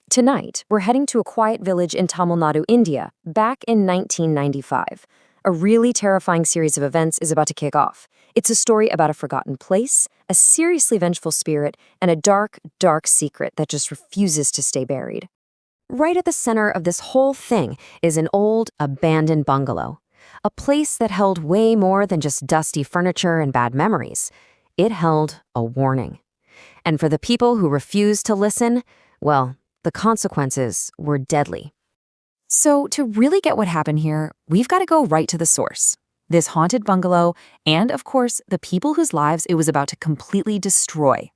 Tonight, we're heading to a quiet village in Tamil Nadu, India, back in 1995. A really terrifying series of events is about to kick off. It's a story about a forgotten place, a seriously vengeful spirit, and a dark, dark secret that just refuses to stay buried. Right at the center of this whole thing is an old, abandoned bungalow. A place that held way more than just dusty furniture and bad memories. It held a warning. And for the people who refused to listen, well, the consequences were deadly. So to really get what happened here, we've got to go right to the source. This haunted bungalow and, of course, the people whose lives it was about to completely destroy.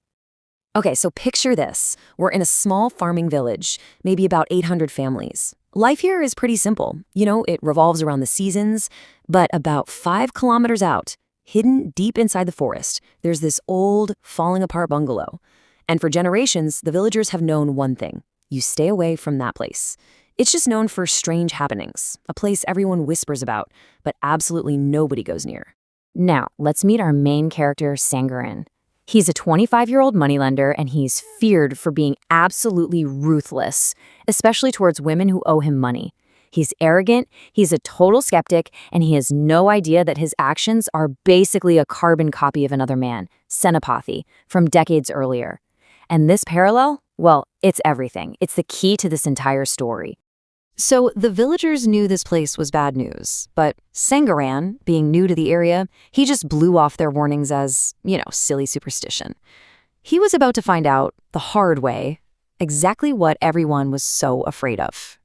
Okay, so picture this. We're in a small farming village, maybe about 800 families. Life here is pretty simple. It revolves around the seasons, but about 5 kilometers out, hidden deep inside the forest, there's this old, falling-apart bungalow. And for generations, the villagers have known one thing. You stay away from that place. It's just known for strange happenings, a place everyone whispers about, but absolutely nobody goes near. Now, let's meet our main character, Sangaran. He's a 25-year-old moneylender, and he's feared for being absolutely ruthless, especially towards women who owe him money. He's arrogant, he's a total skeptic, and he has no idea that his actions are basically a carbon copy of another man, Senapathy, from decades earlier. And this parallel? Well, it's everything. It's the key to this entire story. So the villagers knew this place was bad news, but Sangaran, being new to the area, he just blew off their warnings as, silly superstition. He was about to find out, the hard way, exactly what everyone was so afraid of.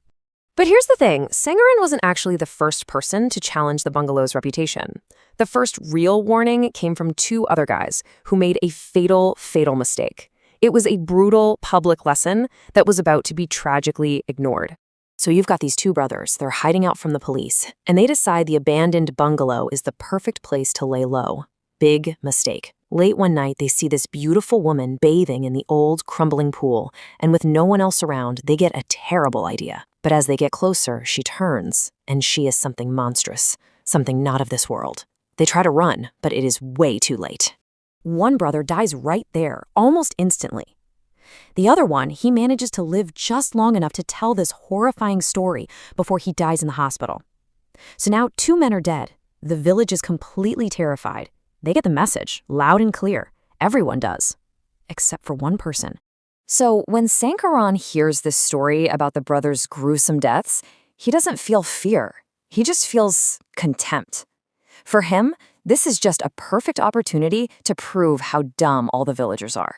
But here's the thing, Sangaran wasn't actually the first person to challenge the bungalow's reputation. The first real warning came from 2 other guys who made a fatal mistake. It was a brutal public lesson that was about to be tragically ignored. So you've got these 2 brothers, they're hiding out from the police, and they decide the abandoned bungalow is the perfect place to lay low. Big mistake. Late one night, they see this beautiful woman bathing in the old, crumbling pool, and with no one else around, they get a terrible idea. But as they get closer, she turns, and she is something monstrous, something not of this world. They try to run, but it is way too late. One brother dies right there, almost instantly. The other one, he manages to live just long enough to tell this horrifying story before he dies in the hospital. So now 2 men are dead. The village is completely terrified. They get the message, loud and clear. Everyone does, except for one person. So when Sankaran hears this story about the brothers' gruesome deaths, he doesn't feel fear. He just feels contempt. For him, this is just a perfect opportunity to prove how dumb all the villagers are.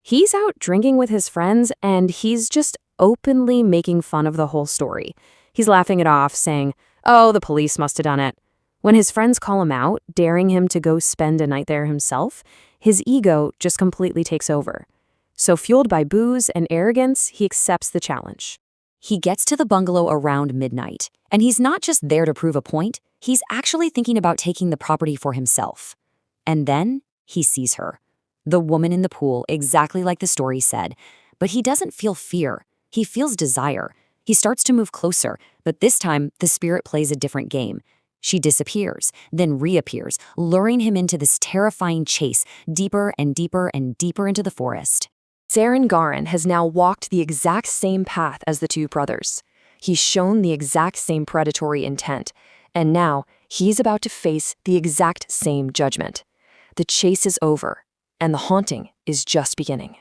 He's out drinking with his friends, and he's just openly making fun of the whole story. He's laughing it off, saying, "Oh, the police must have done it." When his friends call him out, daring him to go spend a night there himself, his ego just completely takes over. So fueled by booze and arrogance, he accepts the challenge. He gets to the bungalow around midnight, and he's not just there to prove a point, he's actually thinking about taking the property for himself. And then he sees her. The woman in the pool, exactly like the story said. But he doesn't feel fear. He feels desire. He starts to move closer, but this time the spirit plays a different game. She disappears, then reappears, luring him into this terrifying chase, deeper and deeper and deeper into the forest. Sangaran has now walked the exact same path as the 2 brothers. He's shown the exact same predatory intent, and now he's about to face the exact same judgment. The chase is over, and the haunting is just beginning.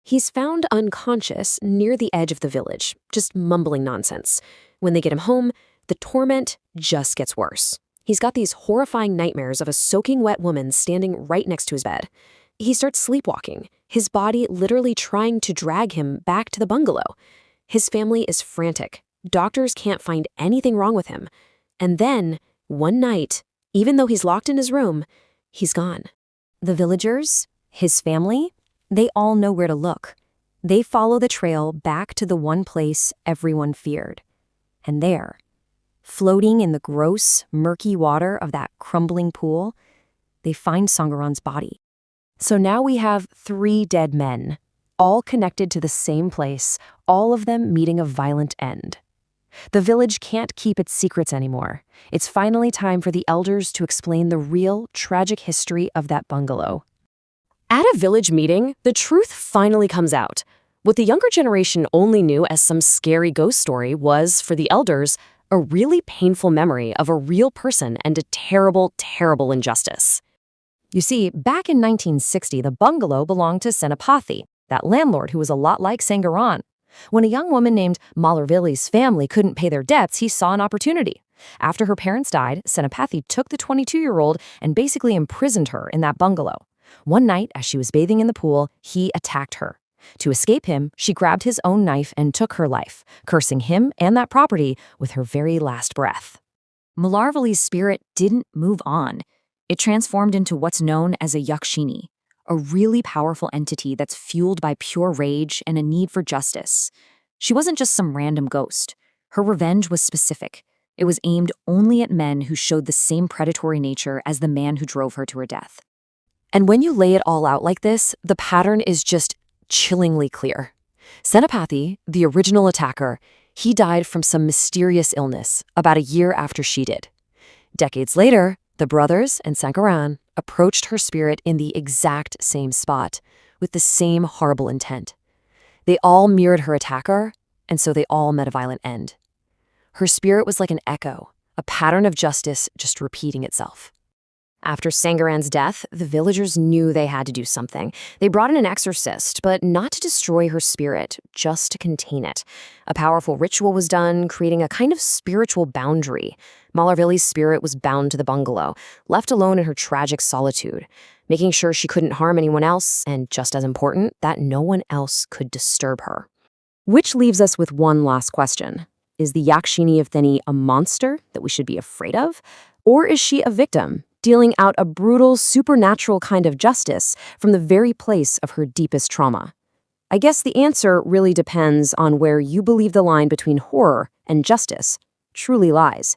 He's found unconscious near the edge of the village, just mumbling nonsense. When they get him home, the torment just gets worse. He's got these horrifying nightmares of a soaking wet woman standing right next to his bed. He starts sleepwalking, his body literally trying to drag him back to the bungalow. His family is frantic. Doctors can't find anything wrong with him. And then, one night, even though he's locked in his room, he's gone. The villagers, his family, they all know where to look. They follow the trail back to the one place everyone feared. And there, floating in the gross, murky water of that crumbling pool, they find Sangaran's body. So now we have 3 dead men, all connected to the same place, all of them meeting a violent end. The village can't keep its secrets anymore. It's finally time for the elders to explain the real, tragic history of that bungalow. At a village meeting, the truth finally comes out. What the younger generation only knew as some scary ghost story was, for the elders, a really painful memory of a real person and a terrible, terrible injustice. You see, back in 1960, the bungalow belonged to Senapati, that landlord who was a lot like Sangaran. When a young woman named Malarvili's family couldn't pay their debts, he saw an opportunity. After her parents died, Senapati took the 22-year-old and basically imprisoned her in that bungalow. One night, as she was bathing in the pool, he attacked her. To escape him, she grabbed his own knife and took her life, cursing him and that property with her very last breath. Malarvili's spirit didn't move on. It transformed into what's known as a yakshini, a really powerful entity that's fueled by pure rage and a need for justice. She wasn't just some random ghost. Her revenge was specific. It was aimed only at men who showed the same predatory nature as the man who drove her to her death. And when you lay it all out like this, the pattern is just chillingly clear. Senapati, the original attacker, he died from some mysterious illness about a year after she did. Decades later, the brothers and Sankaran approached her spirit in the exact same spot, with the same horrible intent. They all mirrored her attacker, and so they all met a violent end. Her spirit was like an echo, a pattern of justice just repeating itself. After Sangaran's death, the villagers knew they had to do something. They brought in an exorcist, but not to destroy her spirit, just to contain it. A powerful ritual was done, creating a kind of spiritual boundary. Malarvili's spirit was bound to the bungalow, left alone in her tragic solitude, making sure she couldn't harm anyone else, and just as important, that no one else could disturb her. Which leaves us with one last question. Is the Yakshini of Theni a monster that we should be afraid of? Or is she a victim, dealing out a brutal, supernatural kind of justice from the very place of her deepest trauma? I guess the answer really depends on where you believe the line between horror and justice truly lies.